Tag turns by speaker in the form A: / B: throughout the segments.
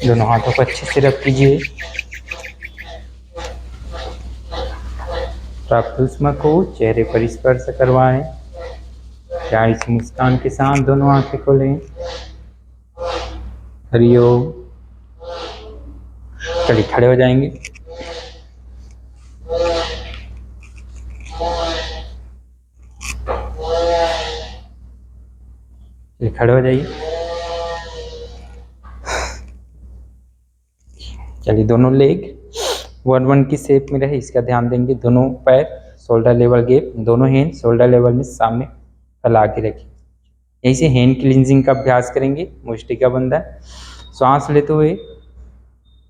A: दोनों हाथों को अच्छे से रब कीजिए। प्राप्त ऊष्मा को चेहरे पर स्पर्श करवाएं। प्यारी सी मुस्कान के साथ दोनों आंखें खोलें। हरिओम। चलिए खड़े हो जाएंगे। चलिए खड़े हो जाइए। चलिए दोनों लेग 1-1 की शेप में रहे, इसका ध्यान देंगे। दोनों पैर शोल्डर लेवल गैप, दोनों हैंड शोल्डर लेवल में सामने फैला के रखिए। यहीं से हैंड क्लींजिंग का अभ्यास करेंगे। मुष्टि का बंधन। श्वास लेते हुए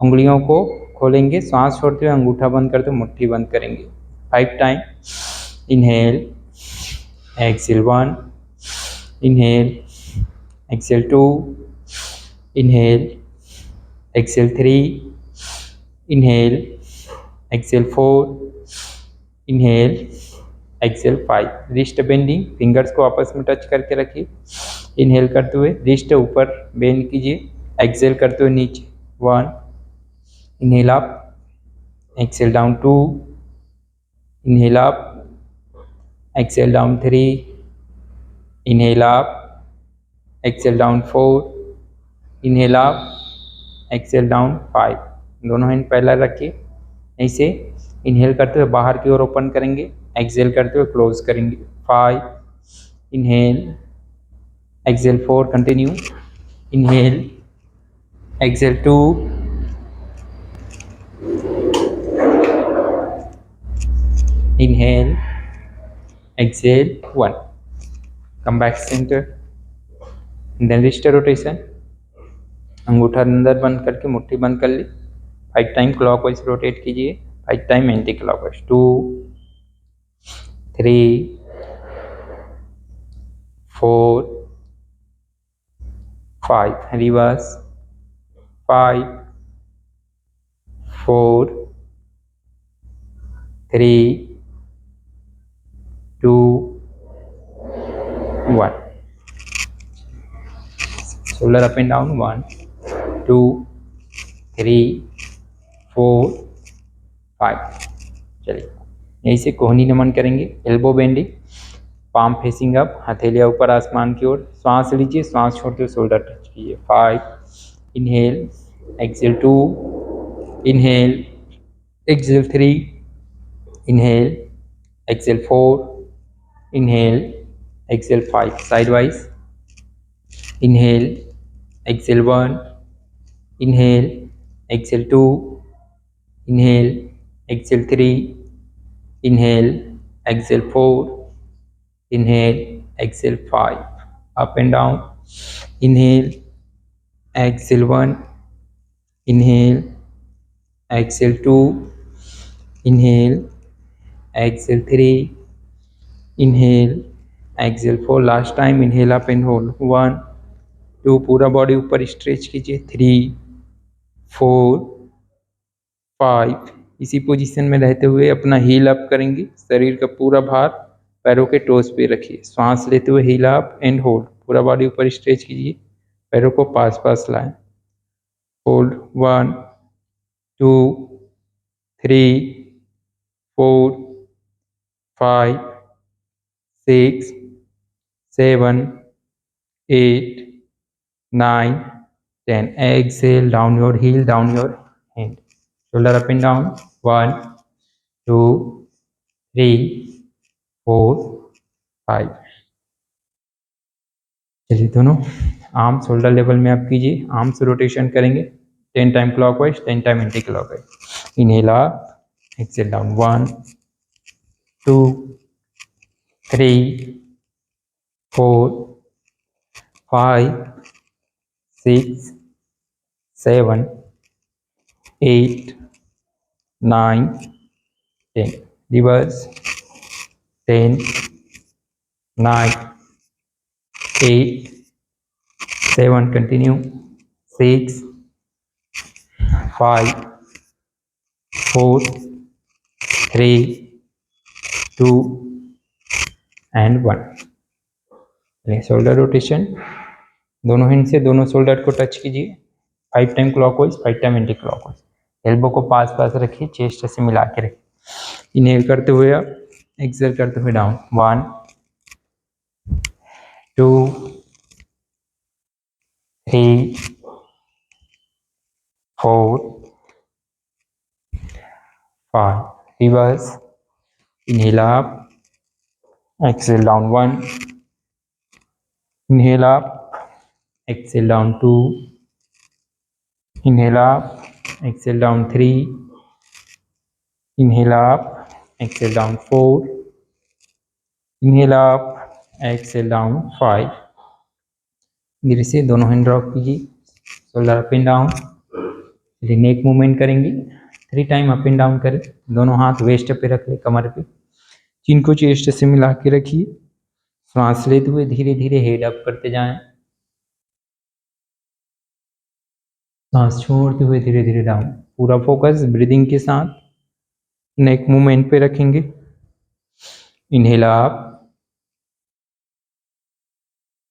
A: उंगलियों को खोलेंगे, श्वास छोड़ते हुए अंगूठा बंद करते हुए मुट्ठी बंद करेंगे। 5 time. Inhale, exhale 1, inhale, exhale 2, inhale, exhale 3, inhale, exhale 4, inhale, exhale 5। Wrist bending, fingers को आपस में टच करके रखिए। इनहेल करते हुए रिस्ट ऊपर बेंड कीजिए, एक्सेल करते हुए नीचे 1, inhale up, exhale down 2, inhale up, exhale down 3, inhale up, exhale down 4, inhale up, exhale down 5। दोनों हैंड पैरेलल रखिए। ऐसे इनहेल करते हुए बाहर की ओर ओपन करेंगे, एक्सेल करते हुए क्लोज करेंगे। 5, inhale, exhale 4, continue, inhale, exhale 2, inhale, exhale 1, come back center, and then wrist rotation। अंगूठा अंदर बंद करके मुट्ठी बंद कर ली। 5 टाइम क्लॉकवाइज रोटेट कीजिए, 5 time anti clockwise. 2, 3, 4, 5, reverse. 5, 4, 3, 2, 1। Shoulder up and down. 1, 2, 3, 4, 5। चलिए यहीं से कोहनी नमन करेंगे। Elbow bending, palm facing up, हथेलियां ऊपर आसमान की ओर। श्वास लीजिए, श्वास छोड़ते हुए शोल्डर टच कीजिए। 5, inhale, exhale 2, inhale, exhale 3, inhale, exhale 4, inhale, exhale 5। Side wise. Inhale, exhale 1, inhale, exhale 2, inhale, exhale 3, inhale, exhale 4, inhale, exhale 5। Up and down. Inhale, exhale 1, inhale, exhale 2, inhale, exhale 3, inhale, exhale 4। Last time inhale up and hold. 1, 2, पूरा body ऊपर stretch कीजिए। 3, 4, 5। इसी position में रहते हुए अपना heal up करेंगे। शरीर का पूरा भार पैरों के टोस पे रखिए। श्वास लेते हुए हील अप एंड होल्ड, पूरा बॉडी ऊपर स्ट्रेच कीजिए, पैरों को पास पास लाएं। Hold. 1, 2, 3, 4, 5, 6, 7, 8, 9, 10। Exhale, down your heel, down your hand. Shoulder up and down. 1, 2, 3, 4, 5। चलिए दोनों आर्म शोल्डर लेवल में आप कीजिए। आर्म्स रोटेशन करेंगे। 10 time clockwise, 10 time anti clockwise. Inhale up, exhale down. 1, 2, 3, 4, 5, 6, 7, 8, 9, 10। Reverse. 10, 9, 8, 7, continue. 6, 5, 4, 3, 2 and 1। Shoulder rotation. दोनों hand से दोनों shoulder को टच कीजिए। 5 time clockwise, 5 time anti clockwise. Elbow को पास पास रखिए, चेस्ट से मिला के रखिए। इनहेल करते हुए अप, एक्सहेल करते हुए down. 1 2 3 4 5। Reverse. Inhale up, exhale down 1, inhale up, exhale down 2, inhale up, exhale down 3, inhale up, exhale down 4, inhale up, exhale down 5। धीरे से दोनों हैंड ड्रॉप कीजिए, शोल्डर अप एंड डाउन। फिर neck movement करेंगे, 3 time up and down करें। दोनों हाथ waste पे रख ले, कमर पे, चिन को चेस्ट से मिला के रखिए। सांस लेते हुए धीरे धीरे हेड अप करते जाएं, सांस छोड़ते हुए धीरे धीरे डाउन। पूरा फोकस ब्रीदिंग के साथ नेक मूवमेंट पे रखेंगे। Inhale up,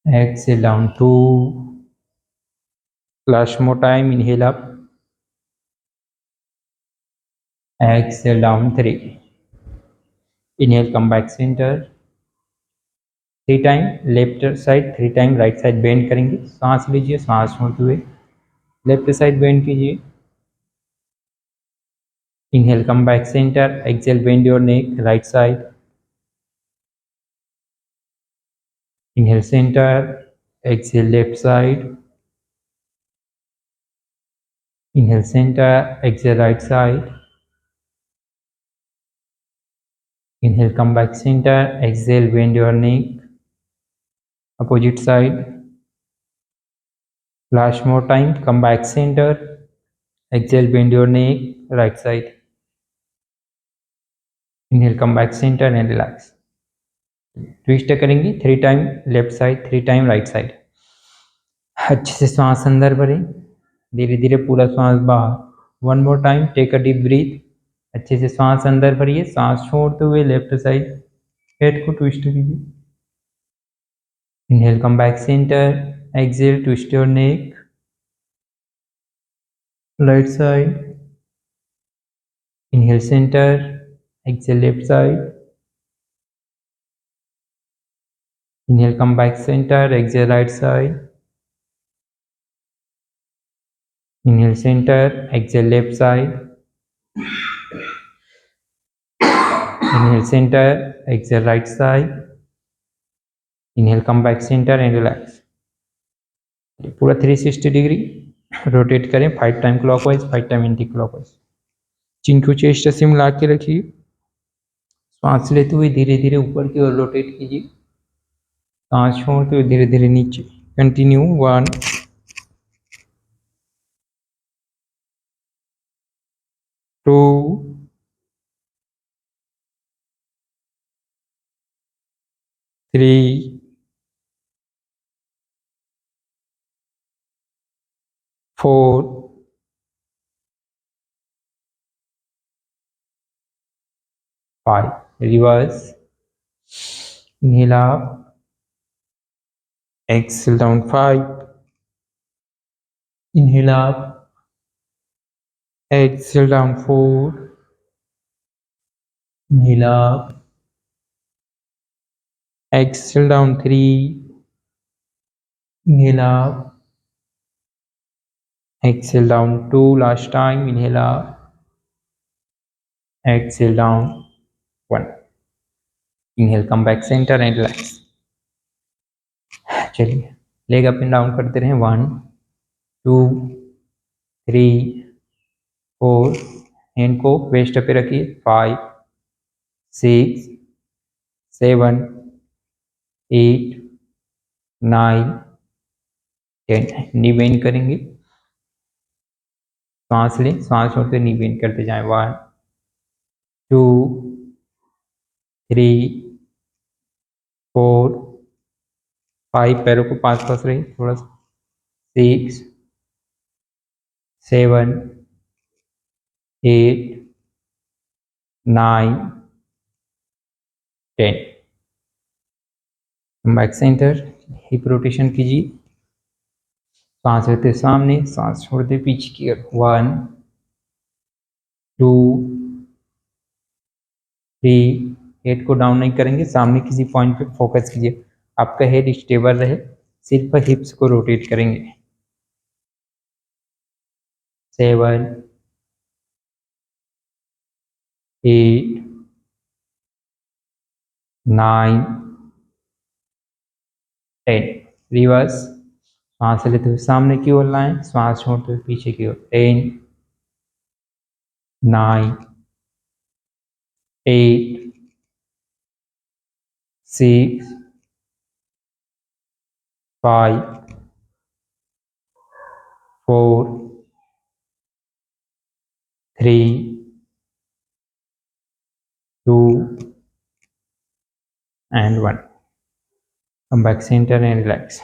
A: exhale down 2, last more time, inhale up, exhale down 3, inhale come back center, 3 time left side, 3 time right side bend करेंगे। सांस लीजिए, सांस छोड़ते हुए लेफ्ट साइड बेंड कीजिए। Inhale come back centre, exhale bend your neck right side. Inhale centre, exhale left side. Inhale centre, exhale right side. Inhale, come back center. Exhale, bend your neck. Opposite side. Last more time. Come back center. Exhale, bend your neck. Right side. Inhale, come back center and relax. Twist करेंगे 3 time left side, 3 time right side. अच्छे से सांस अंदर भरें, धीरे धीरे पूरा सांस बाहर। 1 more time, take a deep breath. अच्छे से सांस अंदर भरिए, सांस छोड़ते हुए लेफ्ट साइड हेड को ट्विस्ट कीजिए। Inhale, come back center. Exhale, twist your neck. Right side. Inhale center. Exhale left side. Inhale, come back center. Exhale right side. Inhale center. Exhale left side. Inhale center. Exhale right side. Inhale, come back center and relax. पूरा 360 degree rotate करें, 5 time clockwise, 5 time anticlockwise. Chin को chest से मिला के रखिए। सांस लेते हुए धीरे धीरे ऊपर की ओर रोटेट कीजिए, सांस छोड़ते हुए धीरे धीरे नीचे। Continue. 1 2 3 4 5। Reverse. Inhale up, exhale down 5. Inhale up, exhale down 4. Inhale up, exhale down 3. Inhale up, exhale down 2. Last time. Inhale up, exhale down 1. Inhale, come back center and relax. चलिए leg up and down करते रहें। 1 2 3 4। Hand को waste पे रखिए। 5 6 7 8 9 10। नी bend करेंगे, सांस लें, सांस छोड़ते नी बेंड करते जाएं। 1 2 3 4 5। पैरों को पास पास रही थोड़ा सा। 6 7 8 9 10। बैक सेंटर, हिप रोटेशन कीजिए, सांस लेते सामने, सांस छोड़ते पीछे की ओर। 1 2 3। हेड को डाउन नहीं करेंगे, सामने किसी पॉइंट पे फोकस कीजिए, आपका हेड स्टेबल रहे। सिर्फ हिप्स को रोटेट करेंगे। 7 8 9 10। रिवर्स, सांस लेते हुए सामने की ओर लाएं, सांस छोड़ते हुए पीछे की ओर। 10 9 8 6 5 4 3 2 and 1। come back center and relax।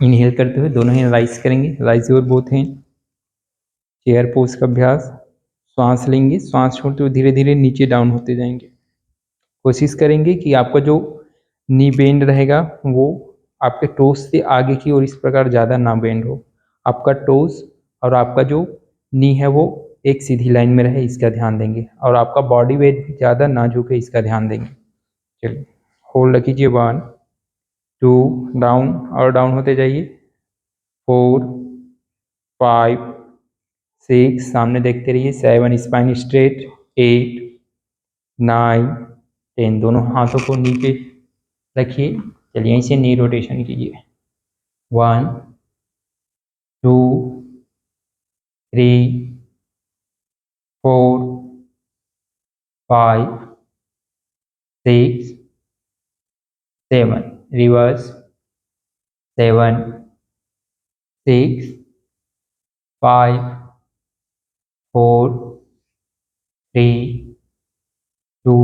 A: Inhale करते हुए दोनों ही राइज करेंगे, rise your both hand. Chair pose का अभ्यास। सांस लेंगे, सांस छोड़ते हुए धीरे धीरे नीचे डाउन होते जाएंगे। कोशिश करेंगे कि आपका जो नी बेंड रहेगा वो आपके टोस से आगे की ओर इस प्रकार ज़्यादा ना बेंड हो। आपका टोस और आपका जो नी है वो एक सीधी लाइन में रहे, इसका ध्यान देंगे। और आपका बॉडी वेट भी ज़्यादा ना झुके, इसका ध्यान देंगे। चलिए, होल्ड कीजिए। 1 2 डाउन और डाउन होते जाइए। 4 5 6 सामने देखते रहिए। 7 स्पाइन स्ट्रेट। 8 9 10। दोनों हाथों को नी पे रखिए। चलिए, यहीं से नी रोटेशन कीजिए। 1 2 3 4 5 6 7। Reverse. 7 6 5 4 3 2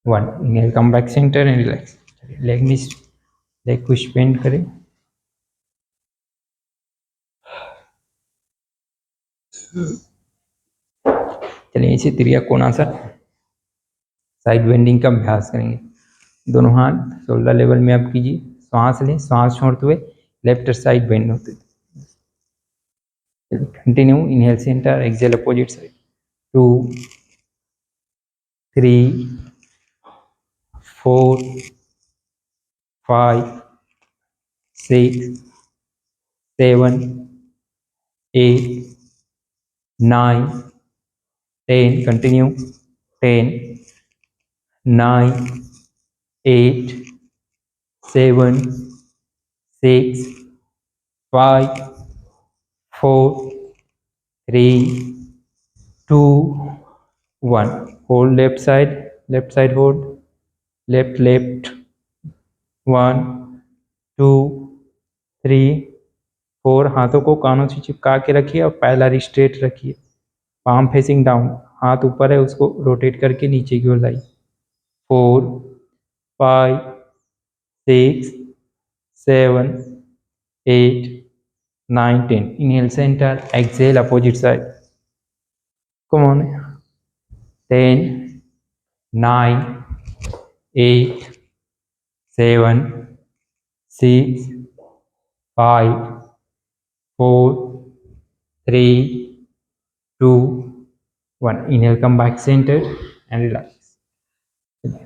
A: 1। Inhale, come back centre and relax. Leg को स्पेंड करें। चलिए, इसे त्रिकोणासन साइड बेंडिंग का अभ्यास करेंगे। दोनों हाथ शोल्डर लेवल में आप कीजिए। सांस लें, सांस छोड़ते हुए लेफ्ट साइड बेंड होते। Continue. Inhale centre, exhale opposite side. 2 3 4 5 6 7 8 9 10। Continue. 10 9 8 7 6 5 4 3 2 1। Hold left side hold. Left. 1 2 3 4। हाथों को कानों से चिपका के रखिए और पैलर स्ट्रेट रखिए। पाम फेसिंग डाउन, हाथ ऊपर है उसको रोटेट करके नीचे की ओर लाइए। 4 5 6 7 8 9 10। Inhale centre, exhale opposite side. Come on. 10 9 8 7 6 5 4 3 2 1। Inhale, come back centre and relax.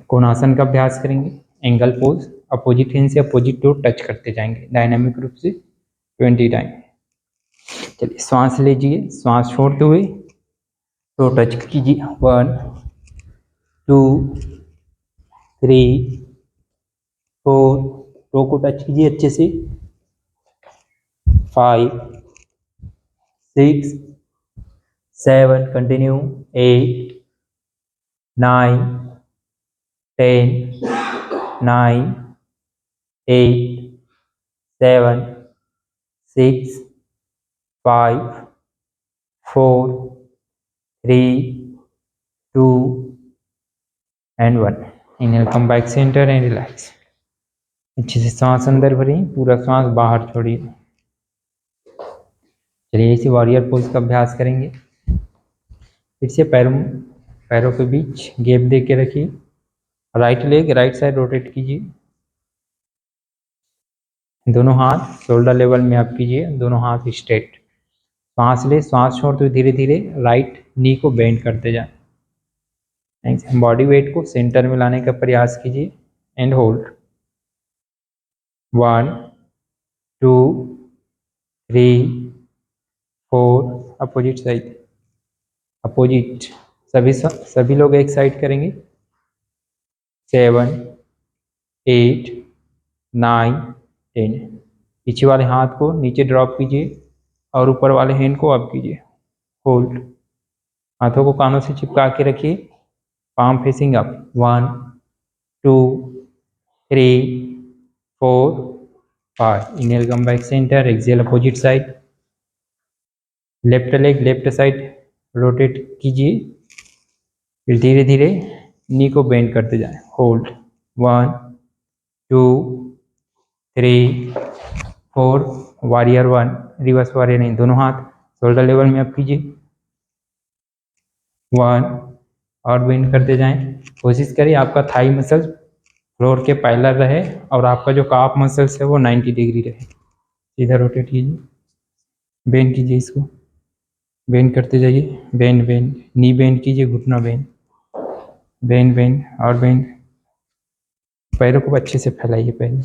A: कोणासन का अभ्यास करेंगे। एंगल पोज, अपोजिट हैंड से अपोजिट टो टच करते जाएंगे डायनामिक रूप से 20 टाइम। चलिए, सांस लीजिए, सांस छोड़ते हुए टो टच कीजिए। 1 2 3 4। टो को टच कीजिए अच्छे से। 5 6 7। Continue. 8 9 10 9 8 7 6 5 4 3 2 and 1। Inhale, come back centre and relax. अच्छे से सांस अंदर भरिए, पूरा सांस बाहर छोड़िए। चलिए, इसी वॉरियर पोज का अभ्यास करेंगे। फिर से पैरों के बीच गैप दे के रखिए। Right leg right side rotate कीजिए। दोनों हाथ शोल्डर लेवल में अप कीजिए, दोनों हाथ स्ट्रेट। सांस ले, सांस छोड़ते हुए धीरे धीरे राइट नी को बेंड करते जाए। बॉडी वेट को सेंटर में लाने का प्रयास कीजिए and hold. 1 2 3 4, opposite side, opposite, सभी लोग एक साइड करेंगे। 7 8 9 10। पीछे वाले हाथ को नीचे ड्रॉप कीजिए और ऊपर वाले हैंड को अप कीजिए, होल्ड। हाथों को कानों से चिपका के रखिए, palm facing up. 1 2 3 4 5। Inhale come back centre, exhale opposite side. Left leg left side rotate कीजिए, फिर धीरे धीरे नी को बेंड करते जाएं, होल्ड। 1 2 3 4, वॉरियर 1, रिवर्स वॉरियर नहीं, दोनों हाथ शोल्डर लेवल में अप कीजिए। 1 और बेंड करते जाएं। कोशिश करिए आपका थाई मसल फ्लोर के पैरेलल रहे और आपका जो काफ मसल्स है वो 90 डिग्री रहे। सीधा रोटेट कीजिए, बेंड कीजिए, इसको बेंड करते जाइए, बेंड बेंड, नी बेंड कीजिए, घुटना बेंड, बेंड बेंड और बेंड। पैरों को अच्छे से फैलाइए, पहले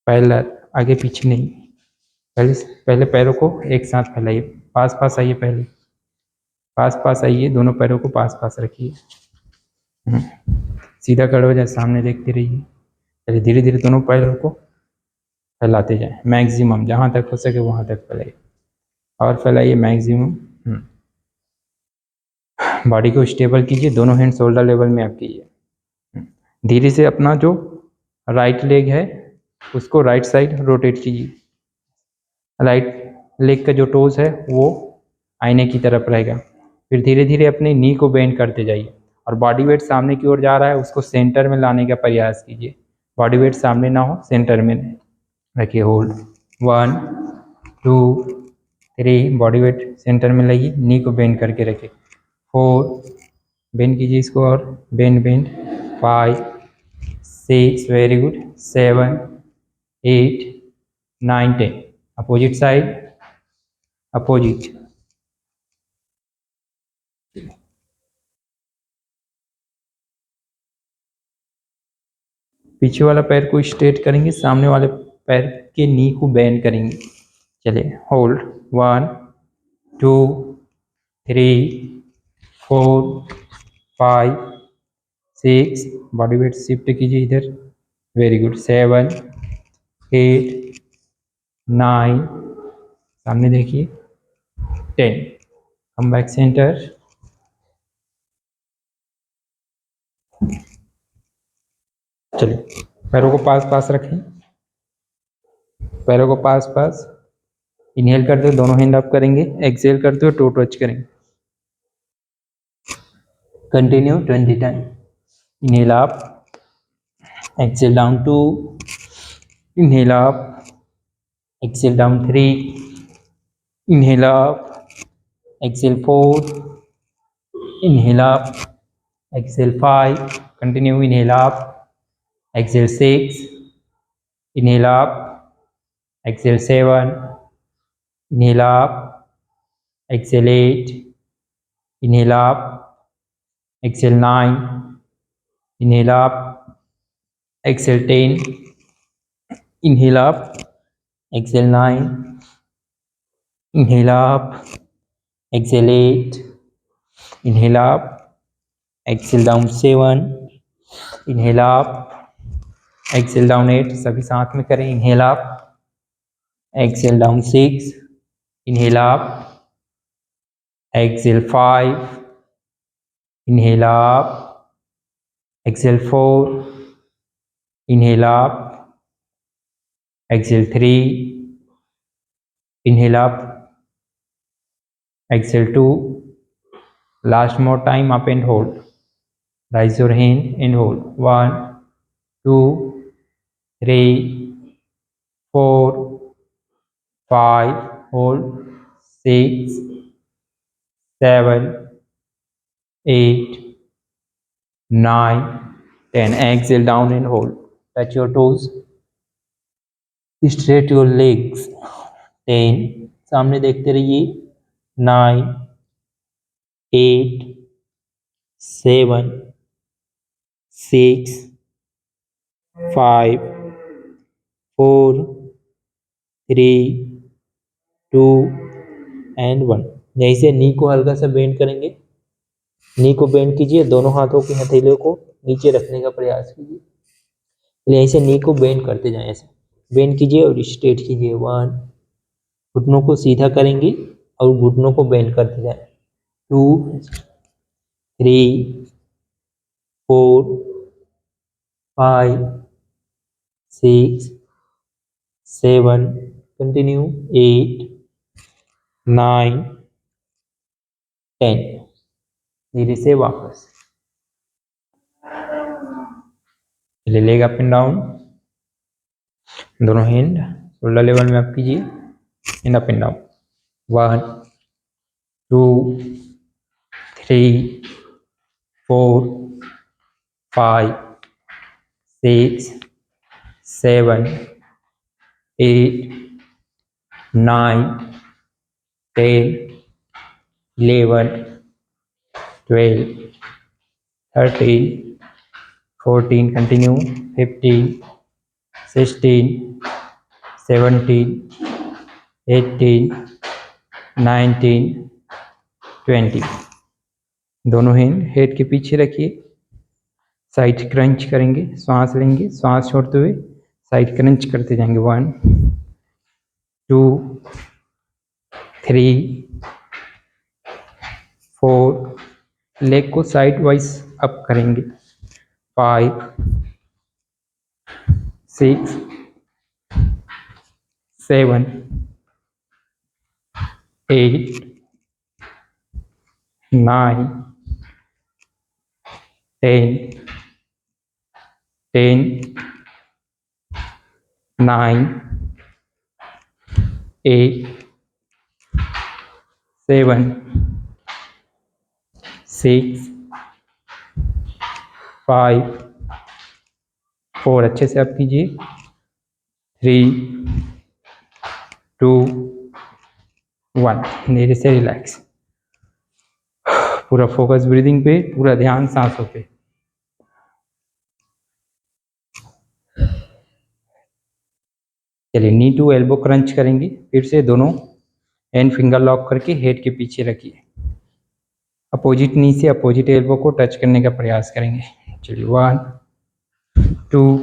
A: पैरेलल, आगे पीछे नहीं। पहले पैरों को एक साथ फैलाइए, पास पास आइए, पहले पास पास आइए, दोनों पैरों को पास पास रखिए। सीधा खड़े हो जाए, सामने देखते रहिए। चलिए धीरे धीरे दोनों पैरों को फैलाते जाएं, मैक्सिमम जहाँ तक हो सके वहाँ तक फैलाइए और फैलाइए मैक्सिमम। बॉडी को स्टेबल कीजिए, दोनों हैंड शोल्डर लेवल में आप कीजिए। धीरे से अपना जो राइट लेग है उसको राइट साइड रोटेट कीजिए। राइट लेग का जो टोज है वो आईने की तरफ रहेगा। फिर धीरे धीरे अपने नी को बेंड करते जाइए और बॉडी वेट सामने की ओर जा रहा है उसको सेंटर में लाने का प्रयास कीजिए। बॉडी वेट सामने ना हो, सेंटर में रखिए, होल्ड। 1 2 3, बॉडी वेट सेंटर में लाइए, नी को बेंड करके रखिए। 4, बेंड कीजिए इसको और bend bend. 5 6, very good. 7 8 9 10, opposite side, opposite. पीछे वाला पैर को स्ट्रेट करेंगे, सामने वाले पैर के नी को बेंड करेंगे। चलिए, होल्ड। 1 2 3 4 5 6, बॉडी वेट शिफ्ट कीजिए इधर, वेरी गुड। 7 8 9, सामने देखिए, 10, कम बैक सेंटर। चलिए पैरों को पास पास रखें, पैरों को पास पास। इनहेल करते हुए दोनों हैंड अप करेंगे, एक्सहेल करते हुए टो टच करेंगे। Continue 20 time. Inhale up, exhale down 2, inhale up, exhale down 3, inhale up, exhale 4, inhale up, exhale 5, continue, inhale up, exhale 6, inhale up, exhale 7, inhale up, exhale 8, inhale up, exhale 9, inhale up, exhale 10, inhale up, exhale 9, inhale up, exhale 8, inhale up, exhale down 7, inhale up, exhale down 8, सभी साथ में करें। inhale up, exhale down 6, inhale up, exhale 5, inhale up, exhale 4, inhale up, exhale 3, inhale up, exhale 2, last more time, up and hold. Raise your hand and hold. 1 2 3 4 5, hold. 6 7 8 9 10, exhale down and hold. Touch your toes. Straight your legs. 10, सामने देखते रहिए। 9, 8, 7, 6, 5, 4, 3, 2 and 1। यहीं से नी को हल्का सा bend करेंगे। नी को बेंड कीजिए, दोनों हाथों के हथेलियों को नीचे रखने का प्रयास कीजिए। यहीं से नी को बेंड करते जाएं, ऐसे बेंड कीजिए और स्ट्रेट कीजिए। 1, घुटनों को सीधा करेंगे और घुटनों को बेंड करते जाएं। 2, 3, 4, 5, 6, 7, कंटिन्यू। 8, 9, 10। धीरे से वापस ले लेगा अप एंड डाउन। दोनों हैंड शोल्डर लेवल में अप कीजिए and up and down. 1, 2, 3, 4, 5, 6, 7, 8, 9, 10, 11, 12, 13, 14, continue, 15, 16, 17, 18, 19, 20। दोनों हैंड हेड के पीछे रखिए। साइड क्रंच करेंगे, सांस लेंगे, सांस छोड़ते हुए साइड क्रंच करते जाएंगे। 1, 2, 3, 4, लेग को साइड वाइज अप करेंगे। 5, 6, 7, 8, 9, 10, 9, 8, 7, 6, 5, 4, अच्छे से अप कीजिए। 3, 2, 1, धीरे से रिलैक्स। पूरा फोकस ब्रीदिंग पे, पूरा ध्यान सांसों पे। चलिए, नी टू एल्बो क्रंच करेंगे। फिर से दोनों एंड फिंगर लॉक करके हेड के पीछे रखिए। अपोजिट नी से अपोजिट एल्बो को टच करने का प्रयास करेंगे। चलिए, 1, 2,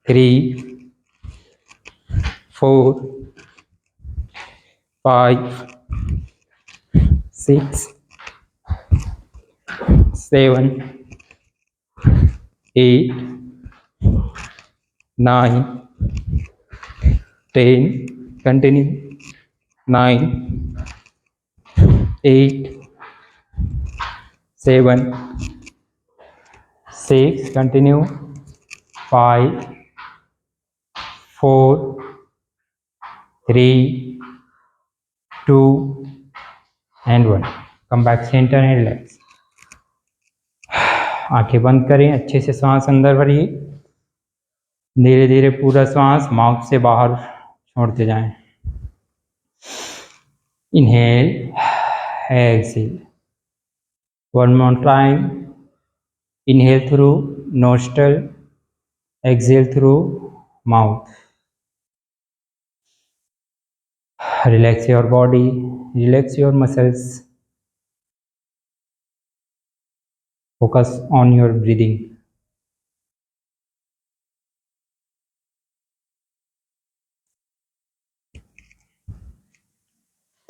A: 3, 4, 5, 6, 7, 8, 9, 10, continue, 9, 8, 7, 6, continue, 5, 4, 3, 2 and 1। Come back centre and relax. आंखें बंद करें, अच्छे से सांस अंदर भरिए। धीरे धीरे पूरा सांस माउथ से बाहर छोड़ते जाएं। Inhale, exhale. One more time. Inhale through nostril, exhale through mouth. Relax your body, relax your muscles. Focus on your breathing.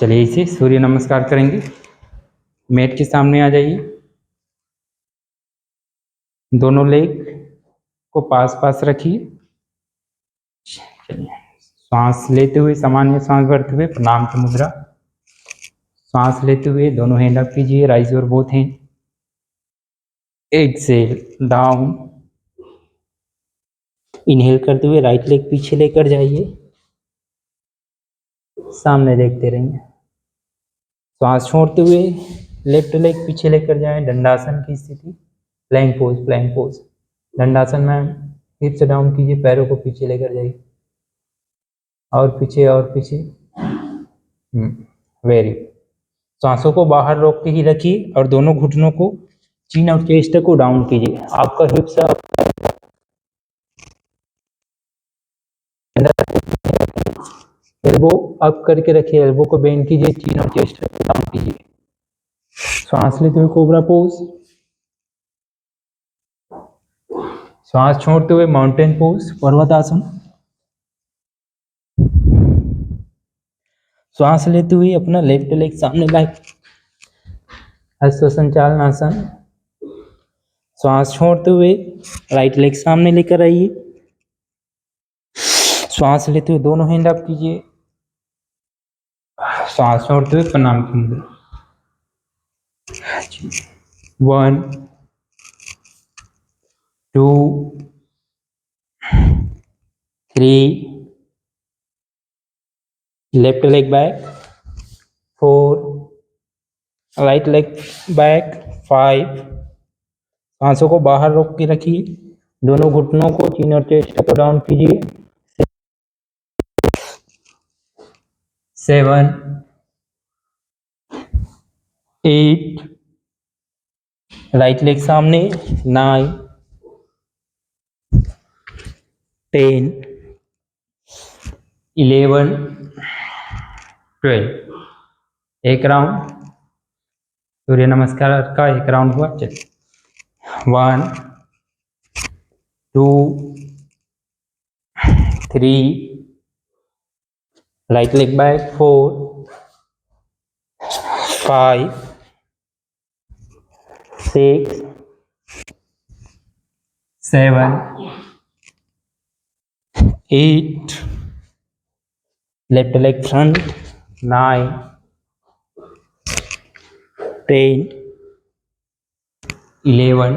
A: चलिए, इसे सूर्य नमस्कार करेंगे। मैट के सामने आ जाइए। दोनों लेग को पास पास रखिए। चलिए, सांस लेते हुए, सामान्य सांस भरते हुए प्रणाम की मुद्रा। सांस लेते हुए दोनों हैंड अप कीजिए, rise your both hand. Exhale down. Inhale करते हुए राइट लेग पीछे लेकर जाइए, सामने देखते रहिए। सांस छोड़ते हुए लेफ्ट लेग पीछे लेकर जाएं, दंडासन की स्थिति। Plank pose, plank pose. Dandasana में हिप्स डाउन कीजिए, पैरों को पीछे लेकर जाइए, और पीछे और पीछे। वेरी। सांसों को बाहर रोक के ही रखिए और दोनों घुटनों को, चीन और चेस्ट को डाउन कीजिए। आपका हिप्स एल्बो अप करके रखिए, एल्बो को बेंड कीजिए, चीन और चेस्ट को डाउन कीजिए। सांस लेते हुए कोबरा पोज, सांस छोड़ते हुए माउंटेन पोज, पर्वतासन। श्वास लेते हुए अपना लेफ्ट लेग सामने लाए, हस्त संचालन आसन। श्वास छोड़ते हुए राइट लेग सामने लेकर आइए। श्वास लेते हुए दोनों हैंड अप कीजिए, श्वास छोड़ते हुए प्रणाम की मुद्रा। 1 2 3, left leg back, 4, right leg back, 5। सांसों को बाहर रोक के रखिए, दोनों घुटनों को, चीन और चेस्ट को डाउन कीजिए। 7 8, राइट लेग सामने, 9 10 11 12। एक राउंड सूर्य नमस्कार का एक राउंड हुआ। चलिए 1 2 3, right leg back, 4 5 6 7 8, left leg front, 9 10 11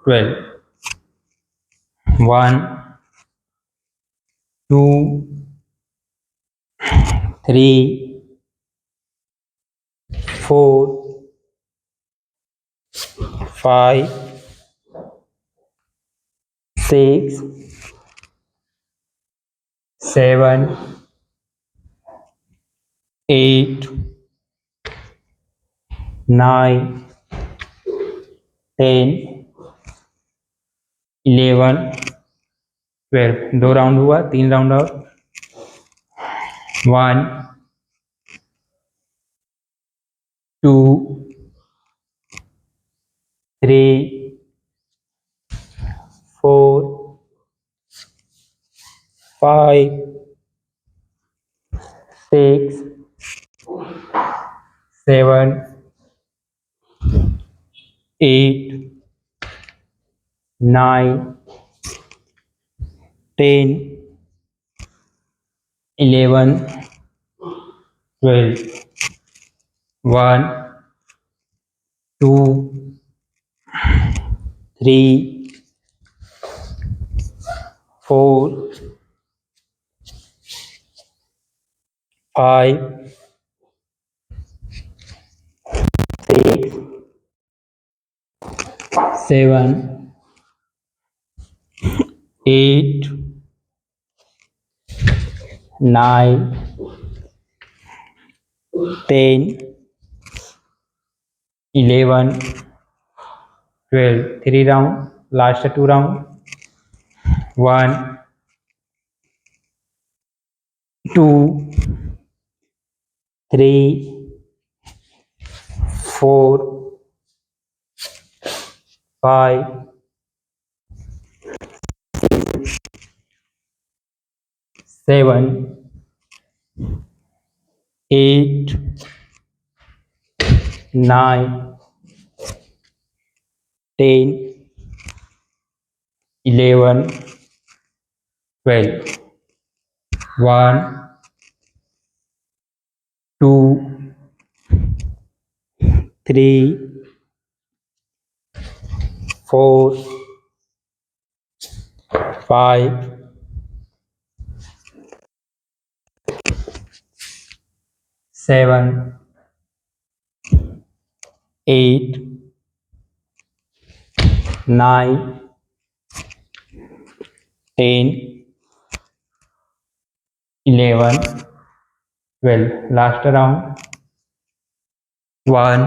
A: 12। 1 2 3 4 5 6 7 8 9 10 11 12। 2 round हुआ, 3 राउंड और। 1 2 3 4 5 6 7 8 9 10 11 12। 1 2 3 4 5 6 7 8 9 10 11 12। 3 round, last 2 round. 1 2 3 4 5 7 8 9 10 11 12। 1 2 3 4 5 7 8 9 10, 11, 12. Last round. 1,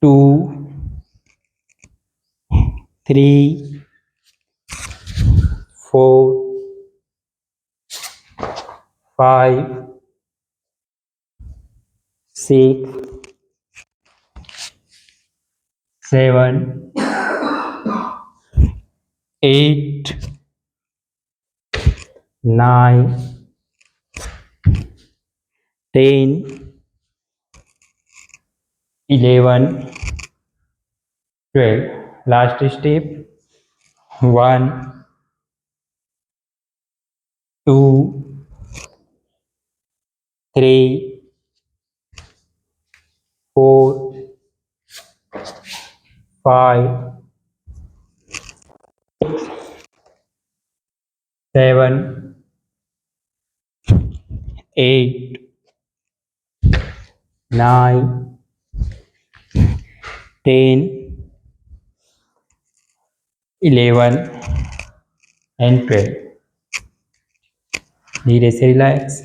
A: 2, 3, 4, 5, 6, 7, 8, 9, 10, 11, 12. Last step. 1, 2, 3, 4, 5, 7, 8, 9, 10, 11 and 12। धीरे से रिलैक्स,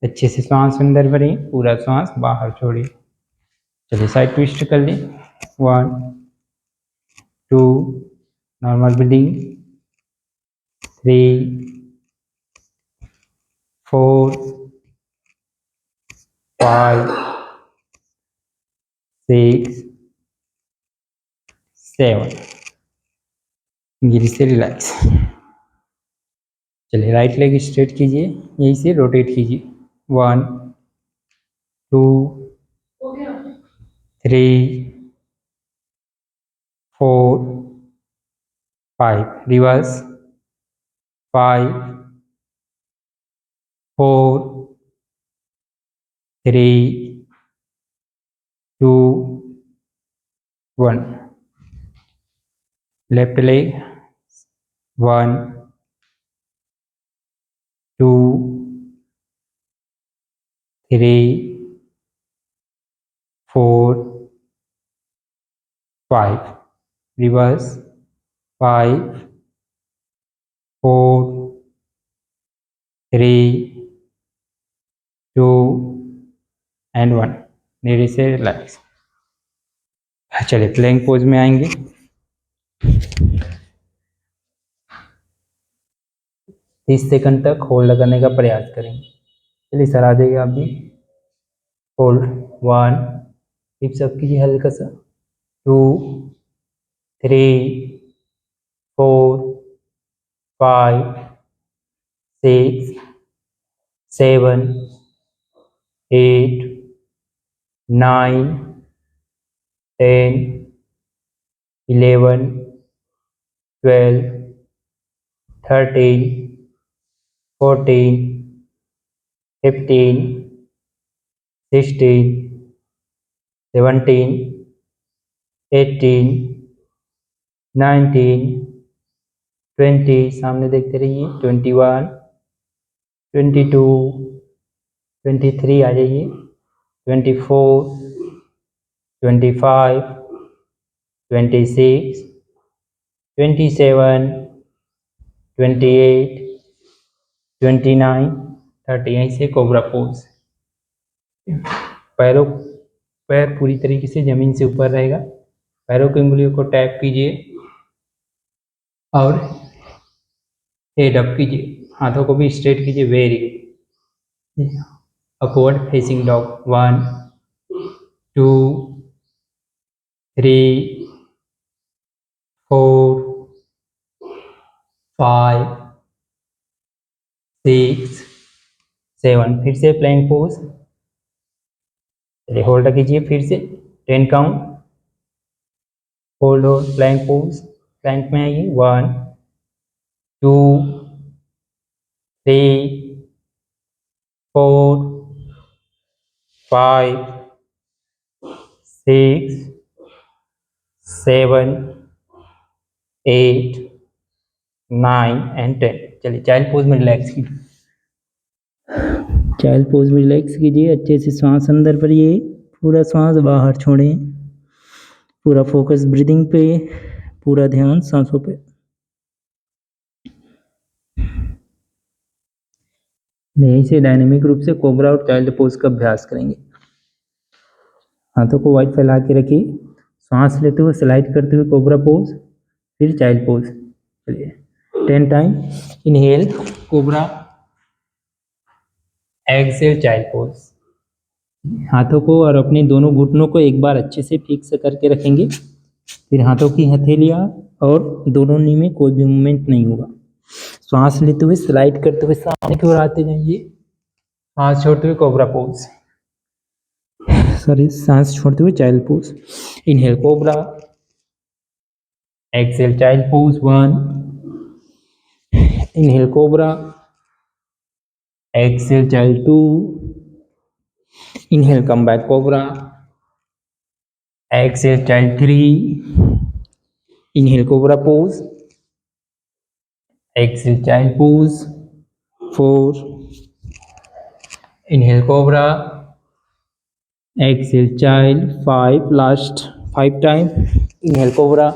A: अच्छे से श्वास अंदर भरें, पूरा श्वास बाहर छोड़िए। चलिए साइड ट्विस्ट कर लें। 1, 2, नॉर्मल ब्रीदिंग, 3, 4, 5, 6, 7। धीरे से रिलैक्स। चलिए राइट लेग स्ट्रेट कीजिए, यहीं से रोटेट कीजिए। 1, 2, 3, 4, 5। Reverse. 5, 4, 3, 2, 1। Left leg. 1, 2, 3, 4, 5। Reverse. 5, 4, 3, 2 and 1। धीरे से रिलैक्स। चलिए प्लैंक पोज में आएंगे। 30 सेकंड तक होल्ड करने का प्रयास करेंगे। चलिए सर आ जाइए आप भी। होल्ड। 1, हिप्स अप कीजिए हल्का सा। 2, 3, 4, 5, 6, 7, 8, 9, 10, 11, 12, 13, 14, 15, 16, 17, 18, 19, 20। सामने देखते रहिए। 21, 22, 23 आ जाइए। 24, 25, 26, 27, 28, 29, 30। यहीं से कोबरा पोज। पैर पूरी तरीके से जमीन से ऊपर रहेगा। पैरों की उंगलियों को टैप कीजिए और हेड अप कीजिए। हाथों को भी स्ट्रेट कीजिए। Very good. Upward facing dog. 1, 2, 3, 4, 5, 6, 7। फिर से प्लैंक पोज। चलिए होल्ड कीजिए फिर से 10 काउंट। होल्ड और प्लैंक पोज। प्लैंक में आइए। 1, 2, 3, 4, 5, 6, 7, 8, 9 एंड 10। चलिए चाइल्ड पोज में रिलैक्स कीजिए। चाइल्ड पोज में रिलैक्स कीजिए। अच्छे से सांस अंदर भरिए, पूरा सांस बाहर छोड़ें। पूरा फोकस ब्रीदिंग पे, पूरा ध्यान सांसों पे। यहीं से डायनेमिक रूप से कोबरा और चाइल्ड पोज का अभ्यास करेंगे। हाथों को वाइड फैला के रखिए, सांस लेते हुए स्लाइड करते हुए कोबरा पोज, फिर चाइल्ड पोज। चलिए 10 time. Inhale cobra, exhale child pose. हाथों को और अपने दोनों घुटनों को एक बार अच्छे से फिक्स करके रखेंगे, फिर हाथों की हथेलियां और दोनों नी में कोई भी मूवमेंट नहीं होगा। सांस लेते हुए स्लाइड करते हुए सामने की ओर आते जाइए, सांस छोड़ते हुए कोबरा पोज, सॉरी सांस छोड़ते हुए child pose. Inhale cobra, exhale child pose 1, inhale cobra, exhale child 2, inhale come back cobra, exhale child 3, inhale cobra pose, exhale child pose 4, inhale cobra, exhale child 5, last 5 time. Inhale cobra,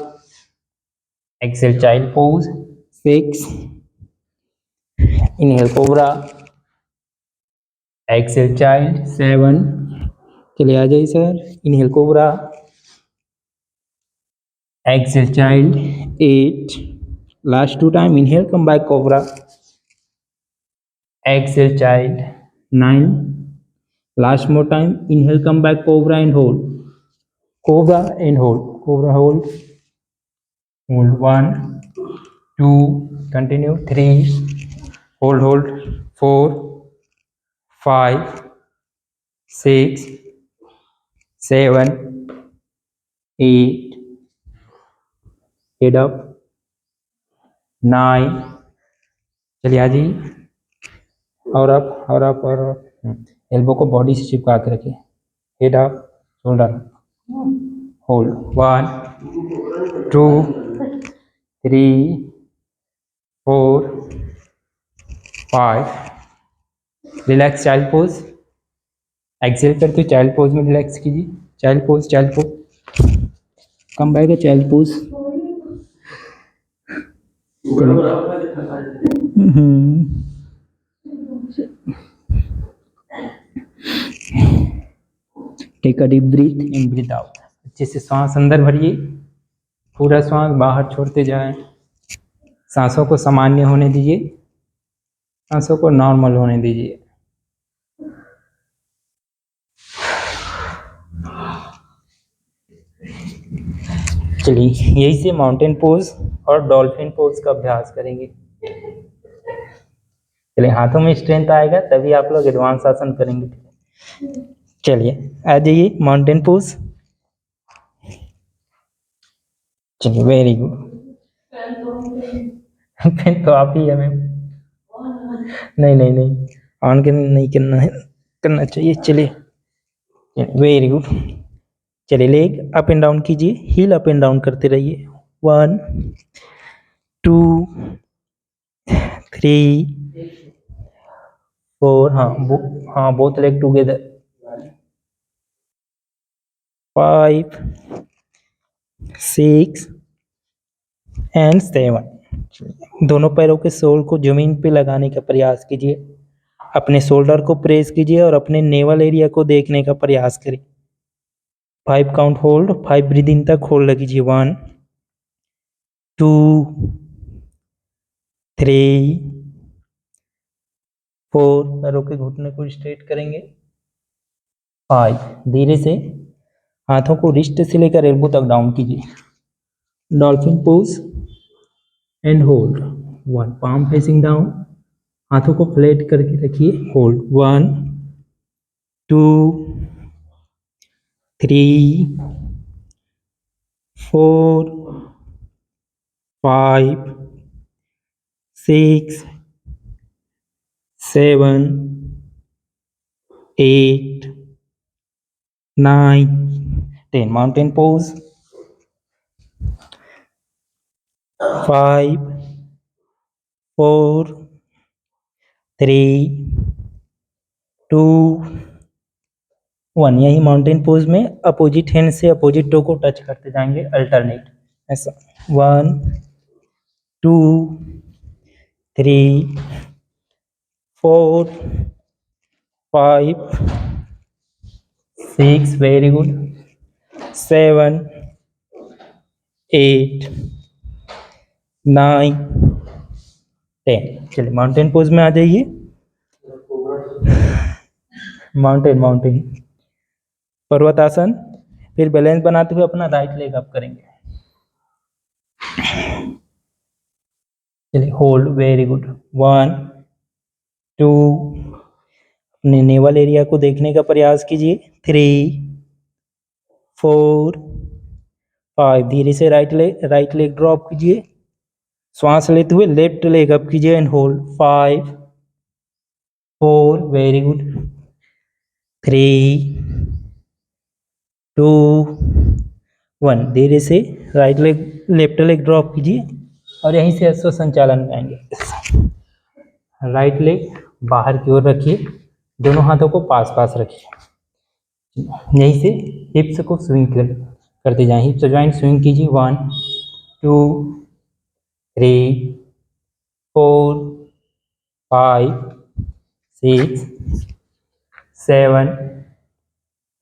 A: exhale child pose 6, inhale cobra, exhale child 7। चलिए आ जाइए sir. Inhale cobra, exhale child 8, last 2 time. Inhale come back cobra, exhale child 9, last more time. Inhale come back cobra and hold, cobra and hold, cobra hold, hold 1 2, continue 3, hold hold 4 5 6 7 8, head up 9। चलिए आ जाइए, और up और up और up. Elbow को body से चिपका के रखिए, head up, shoulder hold 1 2 3 4 5। Relax child pose, exhale करते चाइल्ड पोज में रिलैक्स कीजिए, child pose, child pose, come back है child pose. Take a deep breath in, breathe out. अच्छे से सांस अंदर भरिए, पूरा सांस बाहर छोड़ते जाएं। सांसों को सामान्य होने दीजिए, सांसों को नॉर्मल होने दीजिए। चलिए यही से माउंटेन पोज और डॉल्फिन पोज का अभ्यास करेंगे। चलिए हाथों में स्ट्रेंथ आएगा तभी आप लोग एडवांस आसन करेंगे। चलिए आ जाइए माउंटेन पोज। चलिए वेरी गुड। पेन तो आप ही है मैम। नहीं नहीं नहीं, ऑन के नहीं करना है, करना चाहिए। चलिए वेरी गुड। चलिए लेग अप एंड डाउन कीजिए, हील अप एंड डाउन करते रहिए। 1 2 3 4, हाँ बोथ लेग टुगेदर, 5 6 एंड 7। दोनों पैरों के सोल को जमीन पे लगाने का प्रयास कीजिए, अपने शोल्डर को प्रेस कीजिए और अपने नेवल एरिया को देखने का प्रयास करें। 5 काउंट होल्ड, 5 ब्रीथ इन तक होल्ड कीजिए। 1 2 3 4, पैरों के घुटने को स्ट्रेट करेंगे। 5, धीरे से हाथों को रिस्ट से लेकर एल्बो तक डाउन कीजिए। Dolphin pose and hold. 1, palm facing down, हाथों को फ्लैट करके रखिए, होल्ड। 1 2 3 4 5 6 7 8 9 10। Mountain pose. 5 4 3 2 1। यही माउंटेन पोज में अपोजिट हैंड से अपोजिट टो को टच करते जाएंगे, अल्टरनेट ऐसा। 1 2 3
B: 4 5 6, very good, 7 8 9 10। चलिए माउंटेन पोज में आ जाइए। Mountain mountain parvatasana. फिर बैलेंस बनाते हुए अपना राइट लेग अप करेंगे। चलिए होल्ड, वेरी गुड, 1 2, अपने नेवल एरिया को देखने का प्रयास कीजिए, 3 4 5, धीरे से राइट लेग ड्रॉप कीजिए, श्वास लेते हुए लेफ्ट लेग अप कीजिए एंड होल्ड, 5 4, वेरी गुड, 3 2 1, धीरे से लेफ्ट लेग ड्रॉप कीजिए और यहीं से अश्व संचालन में आएंगे। राइट लेग बाहर की ओर रखिए, दोनों हाथों को पास पास रखिए, यहीं से हिप्स को स्विंग करते जाएं। हिप्स ज्वाइंट स्विंग कीजिए, 1 2 3 4 5 6 7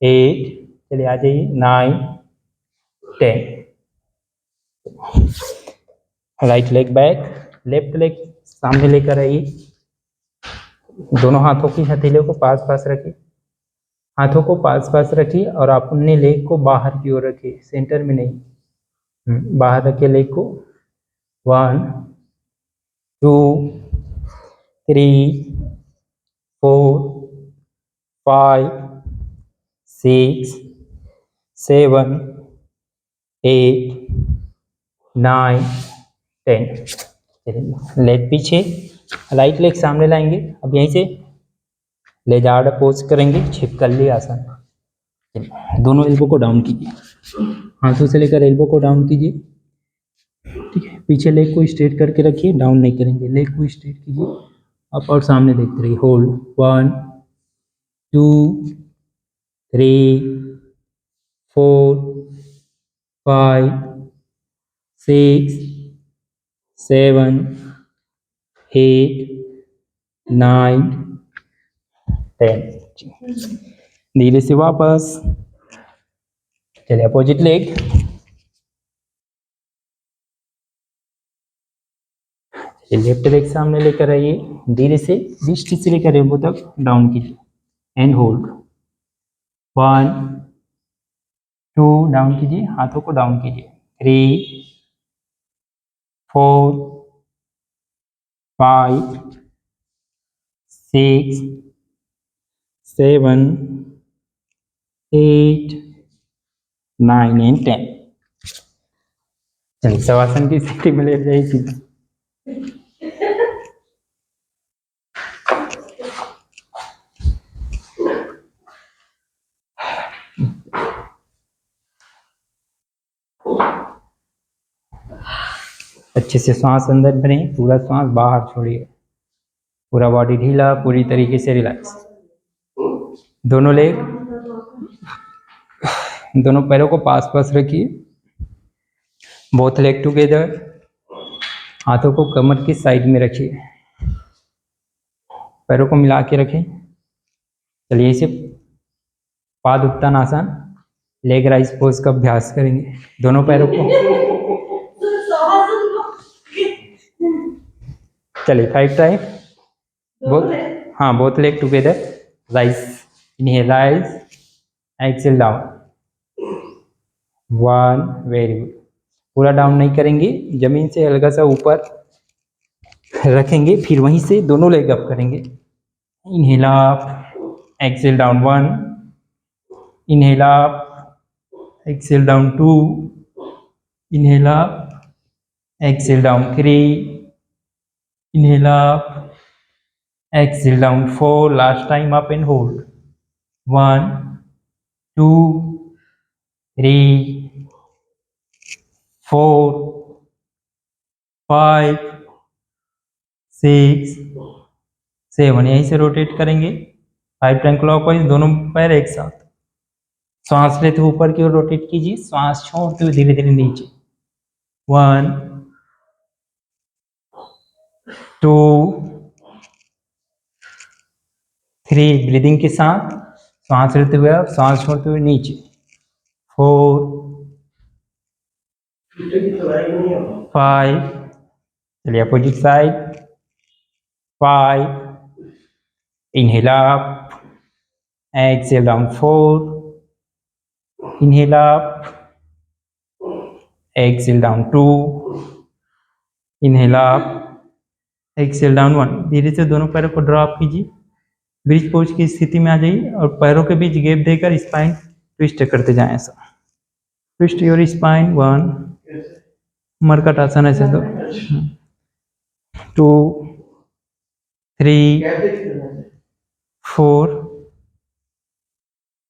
B: 8, चलिए आ जाइए, 9 10। Right leg back, left leg सामने लेकर आइए, दोनों हाथों की हथेलियों को पास पास रखिए, हाथों को पास पास रखिए और अपने लेग को बाहर की ओर रखिए, सेंटर में नहीं, बाहर रखिए लेग को, 1 2 3 4 5 6 7 8 9 10। लेग पीछे, राइट लेग सामने लाएंगे। अब यहीं से लेजार्ड पोज करेंगे, छिपकली आसन। दोनों एल्बो को डाउन कीजिए, हाथों से लेकर एल्बो को डाउन कीजिए, ठीक है। पीछे लेग को स्ट्रेट करके रखिए, डाउन नहीं करेंगे, लेग को स्ट्रेट कीजिए, अप और सामने देखते रहिए, होल्ड, 1 2 3 4 5 6 7 8 9 10। धीरे से वापस, चलिए अपोजिट लेग, लेफ्ट लेग सामने लेकर आइए, धीरे से रिस्ट से लेकर एल्बो तक डाउन कीजिए एंड होल्ड, 1 2, डाउन कीजिए, हाथों को डाउन कीजिए, 3 4 5 6 7 8 9 एंड 10। चलिए शवासन की स्थिति में लेट जाइए सीधा। अच्छे से सांस अंदर भरें, पूरा सांस बाहर छोड़िए, पूरा बॉडी ढीला, पूरी तरीके से रिलैक्स। दोनों लेग, दोनों पैरों को पास पास रखिए, बोथ लेग टुगेदर, हाथों को कमर की साइड में रखिए, पैरों को मिला के रखें। चलिए इसे पाद उत्तान आसन, लेग राइज पोज का अभ्यास करेंगे। दोनों पैरों को, चलिए 5 टाइम, बोथ, हाँ both leg together, rise, inhale rise, exhale down, 1, very good. पूरा डाउन नहीं करेंगे, जमीन से हल्का सा ऊपर रखेंगे, फिर वहीं से दोनों लेग अप करेंगे। Inhale up, exhale down, 1, inhale up, exhale down, 2, inhale up, exhale down, 3, inhale up, exhale down, 4, last time up and hold, 1 2 3 4 5 6 7, यहीं से रोटेट करेंगे 5 टाइम क्लॉकवाइज, दोनों पैर एक साथ। सांस लेते हुए ऊपर की ओर रोटेट कीजिए, सांस छोड़ते हुए धीरे धीरे नीचे, 1 2
A: 3 ब्रीदिंग के साथ सांस लेते हुए आप सांस छोड़ते हुए नीचे 4 5 चलिए opposite side 5 inhale up exhale down 4 inhale up exhale down 2 inhale up exhale down 1 धीरे से दोनों पैरों को ड्रॉप कीजिए ब्रिज पोज की स्थिति में आ जाइए और पैरों के बीच गैप देकर स्पाइन ट्विस्ट करते जाएं ऐसा ट्विस्ट योर स्पाइन 1 मरकट आसन ऐसे 2 3 4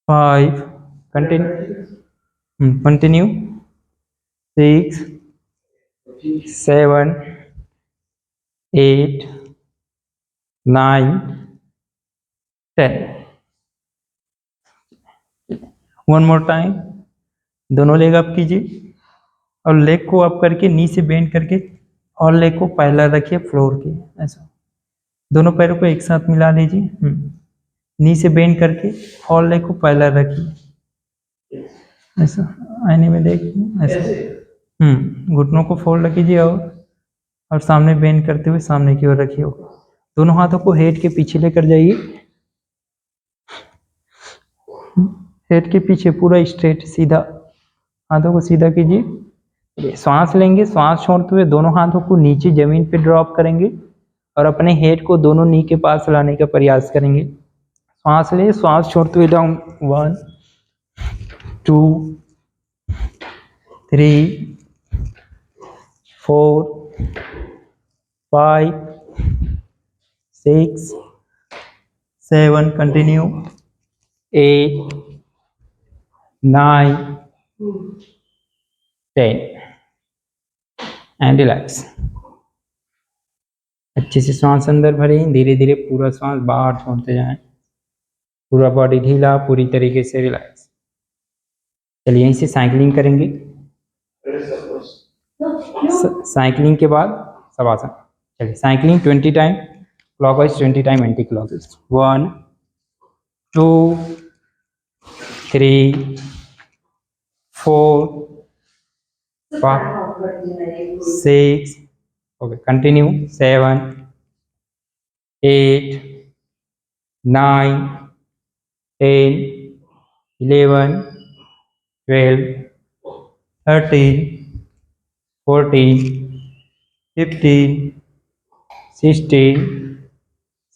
A: 5 कंटिन्यू 6 7 8 9 10 वन मोर टाइम दोनों लेग अप कीजिए और लेग को अप करके नी से बेंड करके और लेग को पैरेलल रखिए फ्लोर के ऐसा दोनों पैरों को एक साथ मिला लीजिए नी से बेंड करके और लेग को पैरेलल रखिए ऐसा आईने में देखिए ऐसा घुटनों को फोल्ड कीजिए और सामने बेंड करते हुए सामने की ओर रखिए दोनों हाथों को हेड के पीछे लेकर जाइए हेड के पीछे पूरा स्ट्रेट सीधा हाथों को सीधा कीजिए सांस लेंगे सांस छोड़ते हुए दोनों हाथों को नीचे जमीन पे ड्रॉप करेंगे और अपने हेड को दोनों नी के पास लाने का प्रयास करेंगे सांस ले सांस छोड़ते हुए डाउन 1 2 3 4 5 6 7 कंटिन्यू 8 9 10 एंड रिलैक्स अच्छे से सांस अंदर भरें धीरे धीरे पूरा सांस बाहर छोड़ते जाएं पूरा बॉडी ढीला पूरी तरीके से रिलैक्स चलिए यहीं से साइकिलिंग करेंगे साइकिलिंग के बाद शवासन चलिए cycling 20 time clockwise 20 time anti clockwise 1 2 3 4 5 6 okay continue 7 8 9 10 11 12 13 14 15 16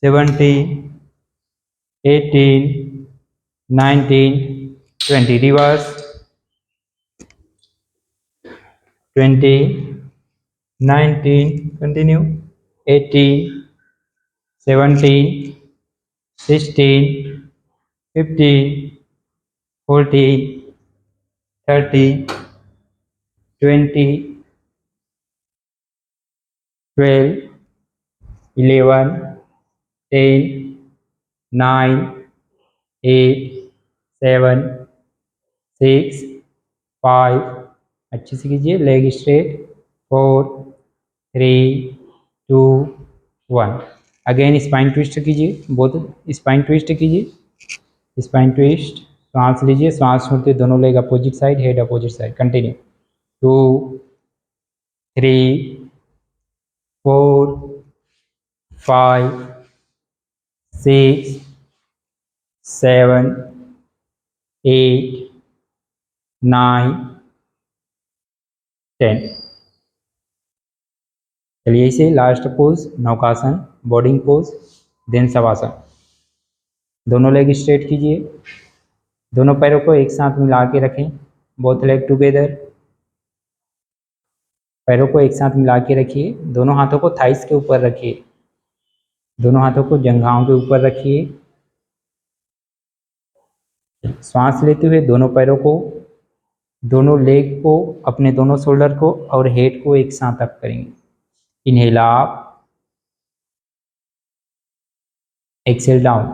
A: 17 18 19 20 reverse 20 19 continue 18 17 16 15 14 13 20 12 11 10 9 8 7 6 5 अच्छे से कीजिए leg straight 4 3 2 1 again spine twist कीजिए बोथ स्पाइन ट्विस्ट कीजिए स्पाइन ट्विस्ट सांस लीजिए सांस छोड़ते दोनों leg opposite side head opposite side continue 2 3 4 5 6 7 8 9 10 चलिए इसे last pose naukasana boarding pose then shavasana दोनों लेग स्ट्रेट कीजिए दोनों पैरों को एक साथ मिला के रखें बोथ लेग टुगेदर पैरों को एक साथ मिला के रखिए दोनों हाथों को थाइस के ऊपर रखिए दोनों हाथों को जंघाओं के ऊपर रखिए सांस लेते हुए दोनों पैरों को दोनों लेग को अपने दोनों शोल्डर को और हेड को एक साथ अप करेंगे inhale up exhale down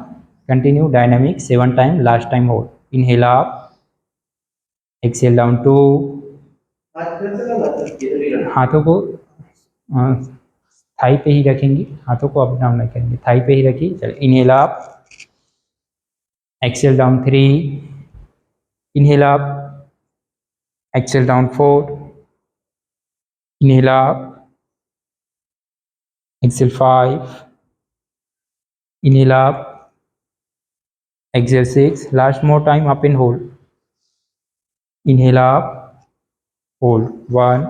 A: continue dynamic 7 time last time hold inhale up exhale down 2 हाथों को थाई पे ही रखेंगे हाथों को अप डाउन नहीं करेंगे थाई पे ही रखिए चलिए inhale up Exhale down 3. Inhale up. Exhale down 4. Inhale up. Exhale 5. Inhale up. Exhale 6. Last more time, up and hold. Inhale up. Hold. 1,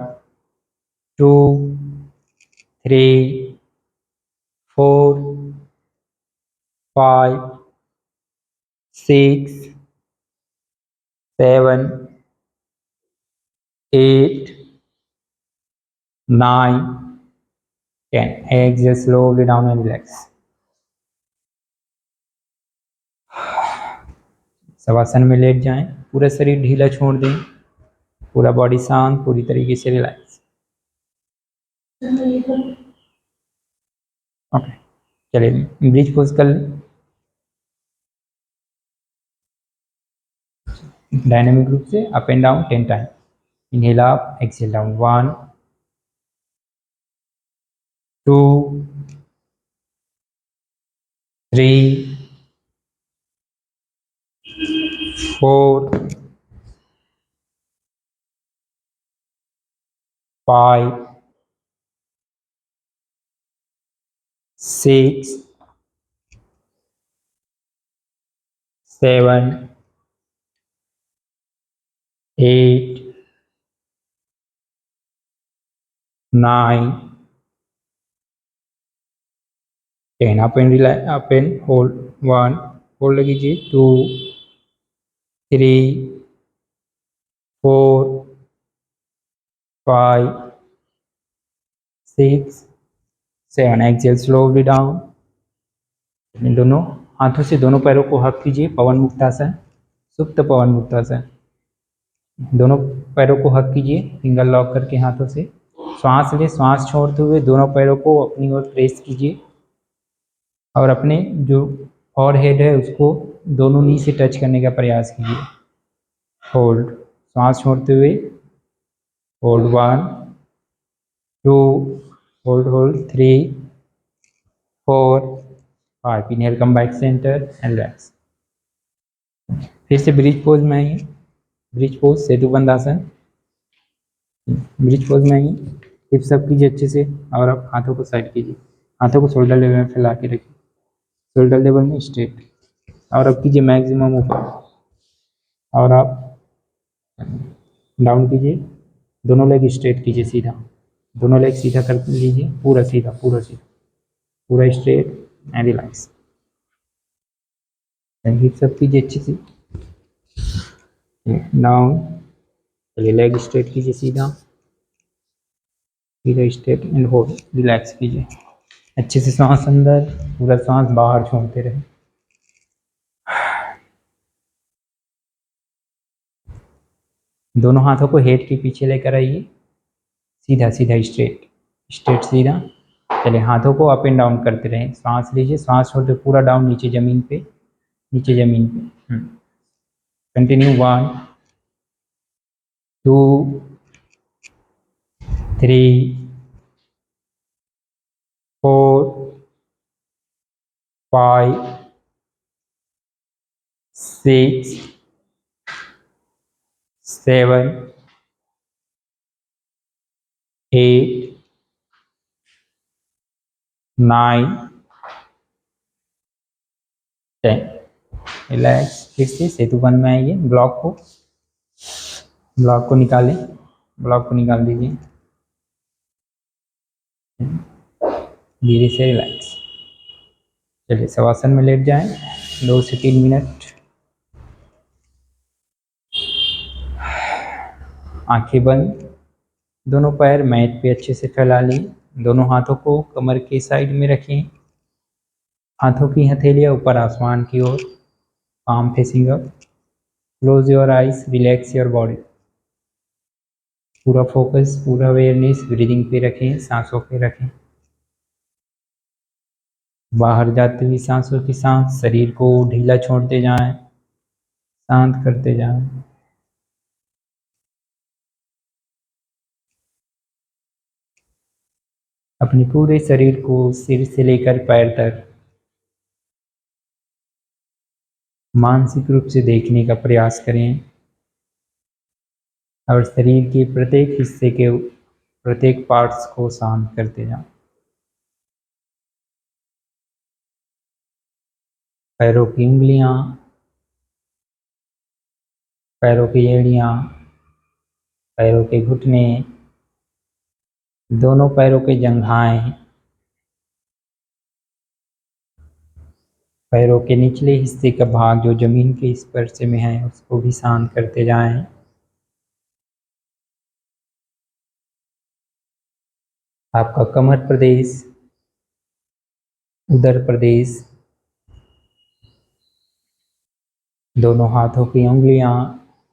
A: 2, 3, 4, 5, 6, 7, 8, 9, 10. Exhale slowly down and relax. Shavasana में late जाएं, पूरा शरीर ढीला छोड़ दें, पूरा बॉडी शांत, पूरी तरीके से रिलैक्स। ओके, चलिए ब्रिज पोज कर लें। डायनेमिक रूप से up and down 10 time. Inhale up, exhale down 1, 2, 3, 4, 5, 6, 7, 8, 9, 10. Up and relax, up and hold 1, hold कीजिए 2, 3, 4, 5, 6, 7. Exhale slowly down. दोनों हाथों से दोनों पैरों को हक कीजिए, पवन मुक्तासन, सुप्त पवन मुक्तासन। दोनों पैरों को हक कीजिए फिंगर लॉक करके हाथों से। श्वास ले, श्वास छोड़ते हुए दोनों पैरों को अपनी ओर प्रेस कीजिए और अपने जो फॉरहेड है उसको दोनों नी से टच करने का प्रयास कीजिए। होल्ड, श्वास छोड़ते हुए hold 1, 2, hold hold 3, 4, 5. Inhale come back centre and relax. फिर से ब्रिज पोज में आइए, ब्रिज पोज सेतु बंधासन। ब्रिज पोज में आइए, हिप्स अप कीजिए अच्छे से और अब हाथों को साइड कीजिए, हाथों को शोल्डर लेवल में फैला के रखिए, शोल्डर लेवल में स्ट्रेट। और अब कीजिए मैक्सिमम ऊपर और आप डाउन कीजिए, दोनों लेग स्ट्रेट कीजिए सीधा, दोनों लेग सीधा कर लीजिए, पूरा सीधा, पूरा सीधा, पूरा स्ट्रेट एंड रिलैक्स। हिप्स अप कीजिए अच्छे से, डाउन, चलिए लेग स्ट्रेट कीजिए सीधा, सीधा स्ट्रेट एंड होल्ड, रिलैक्स कीजिए अच्छे से। सांस अंदर, पूरा सांस बाहर छोड़ते रहे। दोनों हाथों को हेड के पीछे लेकर आइए, सीधा सीधा स्ट्रेट, स्ट्रेट सीधा। चलिए हाथों को अप एंड डाउन करते रहें, सांस लीजिए, सांस छोड़ते पूरा डाउन नीचे ज़मीन पे, नीचे ज़मीन पे। कंटिन्यू 1, 2, 3, 4, 5, 6, 7, 8, 9, 10। रिलैक्स। फिर से सेतुबंध में आइए, ब्लॉक को निकालें, ब्लॉक को निकाल दीजिए, धीरे से रिलैक्स। चलिए शवासन में लेट जाएं 2 से 3 मिनट। आंखें बंद, दोनों पैर मैट पे अच्छे से फैला लें, दोनों हाथों को कमर के साइड में रखें, हाथों की हथेलियां ऊपर आसमान की ओर, palm facing up. Close your eyes, relax your body. पूरा फोकस, पूरा अवेयरनेस ब्रीदिंग पे रखें, सांसों पे रखें। बाहर जाती हुई सांसों के साथ शरीर को ढीला छोड़ते जाएं, शांत करते जाएं। अपने पूरे शरीर को सिर से लेकर पैर तक मानसिक रूप से देखने का प्रयास करें और शरीर के प्रत्येक हिस्से के प्रत्येक पार्ट्स को शांत करते जाएं। पैरों की उंगलियां, पैरों की एड़ियां, पैरों के घुटने, दोनों पैरों के जंघाएं, पैरों के निचले हिस्से का भाग जो जमीन के स्पर्श में है उसको भी शांत करते जाएं। आपका कमर प्रदेश, उदर प्रदेश, दोनों हाथों की उंगलियां,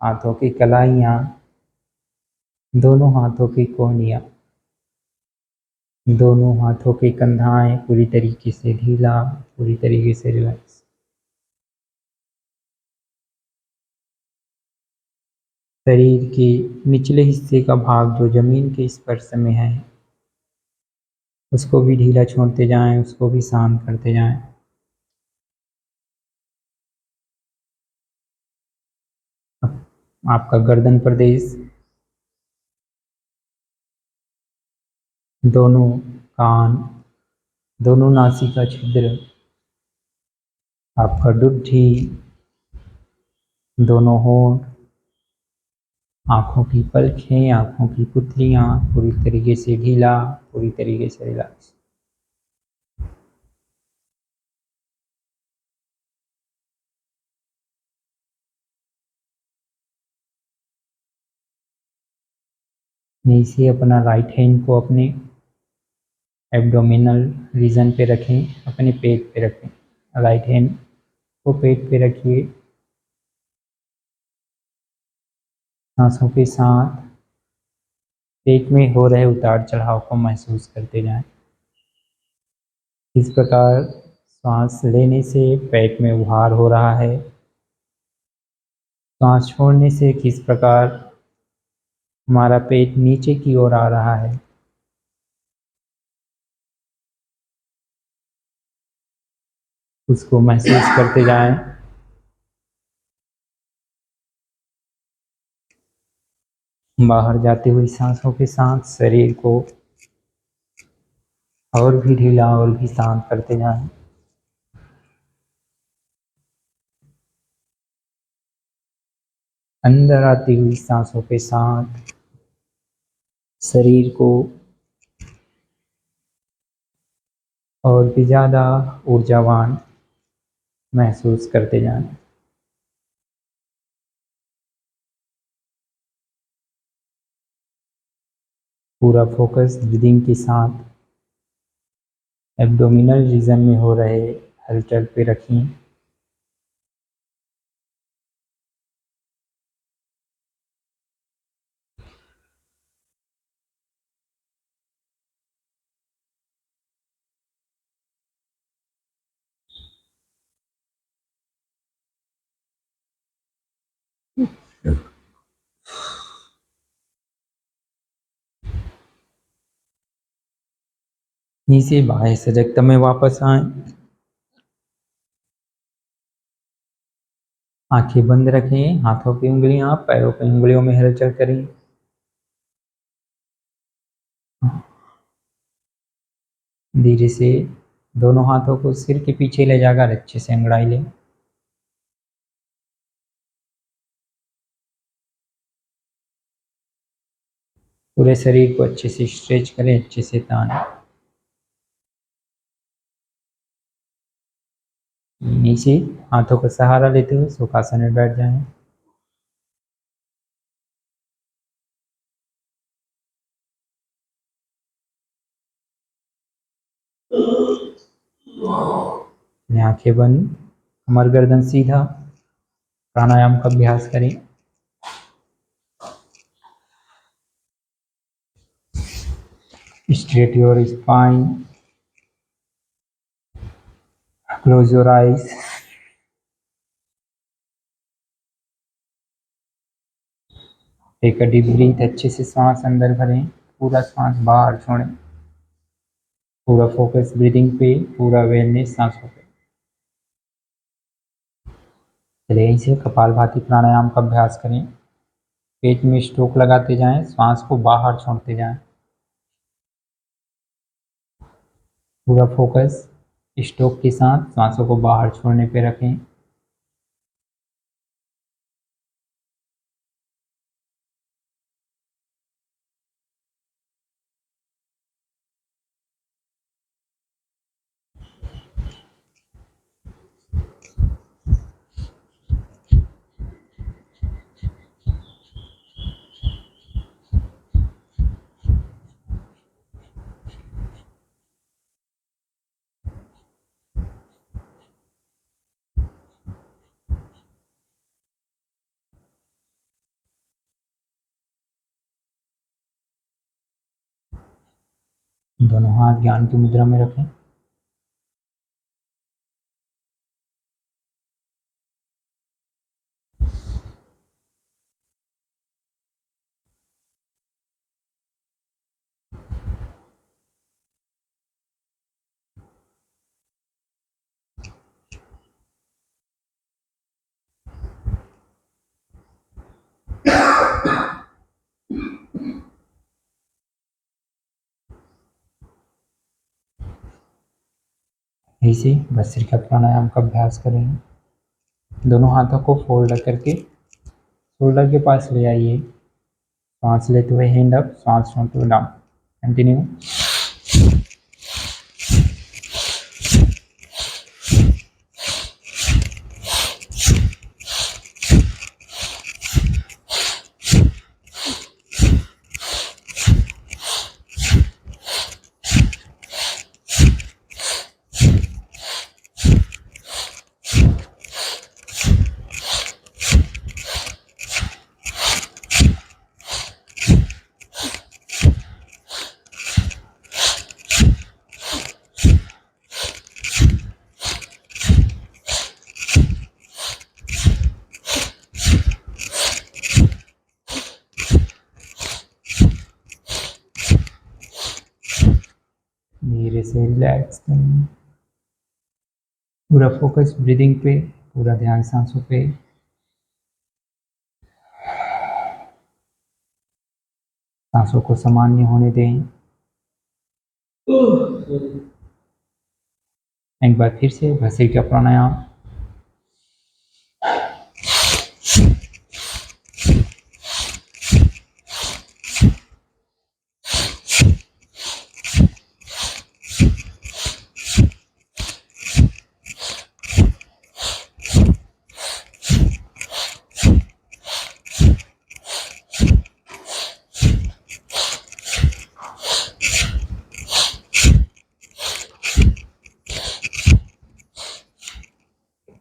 A: हाथों की कलाइयां, दोनों हाथों की कोहनियां, दोनों हाथों के कंधाएं पूरी तरीके से ढीला, पूरी तरीके से रिलैक्स। शरीर के निचले हिस्से का भाग जो जमीन के स्पर्श में है उसको भी ढीला छोड़ते जाएं, उसको भी शांत करते जाएं। आपका गर्दन प्रदेश, दोनों कान, दोनों नासिका छिद्र, आपका दुग्धी, दोनों होंठ, आँखों की पलकें, आँखों की पुतलियाँ पूरी तरीके से ढीला, पूरी तरीके से रिलैक्स। यहीं से अपना राइट हैंड को अपने एब्डोमिनल रीजन पे रखें, अपने पेट पे रखें। राइट हैंड को पेट पे रखिए, सांसों के साथ पेट में हो रहे उतार चढ़ाव को महसूस करते जाएं। इस प्रकार सांस लेने से पेट में उभार हो रहा है, सांस छोड़ने से किस प्रकार हमारा पेट नीचे की ओर आ रहा है। उसको महसूस करते जाएं। बाहर जाती हुई सांसों के साथ शरीर को और भी ढीला और भी शांत करते जाएं। अंदर आती हुई सांसों के साथ शरीर को और भी ज़्यादा ऊर्जावान महसूस करते जाएं। पूरा फोकस ब्रीदिंग के साथ एब्डोमिनल रीजन में हो रहे हलचल पे रखें। नीचे बाह्य सजगता में वापस आए। आंखें बंद रखें, हाथों की उंगलियां पैरों की उंगलियों में हलचल करें। धीरे से दोनों हाथों को सिर के पीछे ले जाकर अच्छे से अंगड़ाई लें। पूरे शरीर को अच्छे से स्ट्रेच करें, अच्छे से तानें। नीचे हाथों का सहारा लेते हुए सुखासन में बैठ जाएं। आंखें बंद, कमर गर्दन सीधा, प्राणायाम का अभ्यास करें। Straight your spine, close your eyes. Take a deep breath, अच्छे से सांस अंदर भरें, पूरा सांस बाहर छोड़ें। पूरा फोकस ब्रीदिंग पे, पूरा अवेयरनेस सांसों पे। चलिए यहीं से कपालभाति प्राणायाम का अभ्यास करें। पेट में स्ट्रोक लगाते जाएं, श्वास को बाहर छोड़ते जाएं। पूरा फोकस स्ट्रोक के साथ सांसों को बाहर छोड़ने पे रखें। दोनों हाथ ज्ञान की मुद्रा में रखें। ऐसे भस्त्रिका प्राणायाम का अभ्यास करेंगे। दोनों हाथों को फोल्ड करके शोल्डर के पास ले आइए। सांस लेते हुए हैंड अप, सांस छोड़ते हुए डाउन। कंटिन्यू। धीरे से रिलैक्स करें। पूरा फोकस ब्रीदिंग पे, पूरा ध्यान सांसों पे। सांसों को सामान्य होने दें। एक बार फिर से भस्त्रिका प्राणायाम।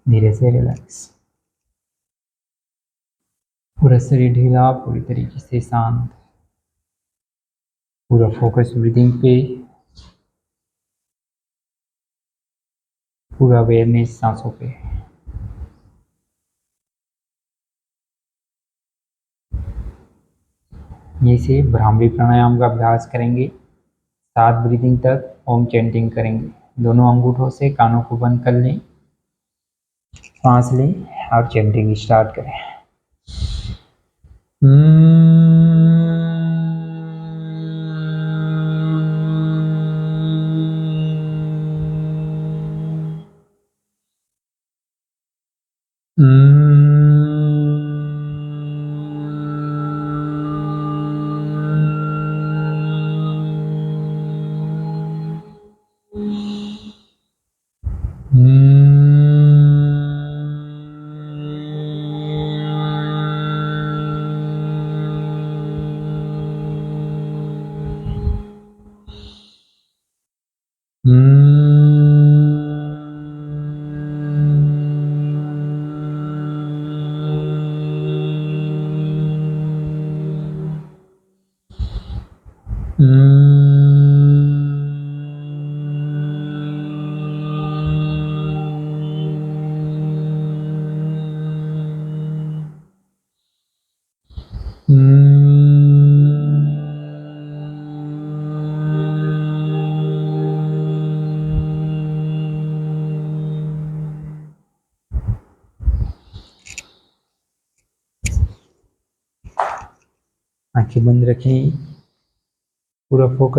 A: धीरे से रिलैक्स। पूरा शरीर ढीला, पूरी तरीके से शांत। पूरा फोकस ब्रीदिंग पे, पूरा अवेयरनेस सांसों पे। ये से भ्रामरी प्राणायाम का अभ्यास करेंगे। 7 ब्रीदिंग तक ओम चैंटिंग करेंगे। दोनों अंगूठों से कानों को बंद कर लें, सांस लें और चैंटिंग स्टार्ट करें। आंखें बंद रखें, पूरा फोकस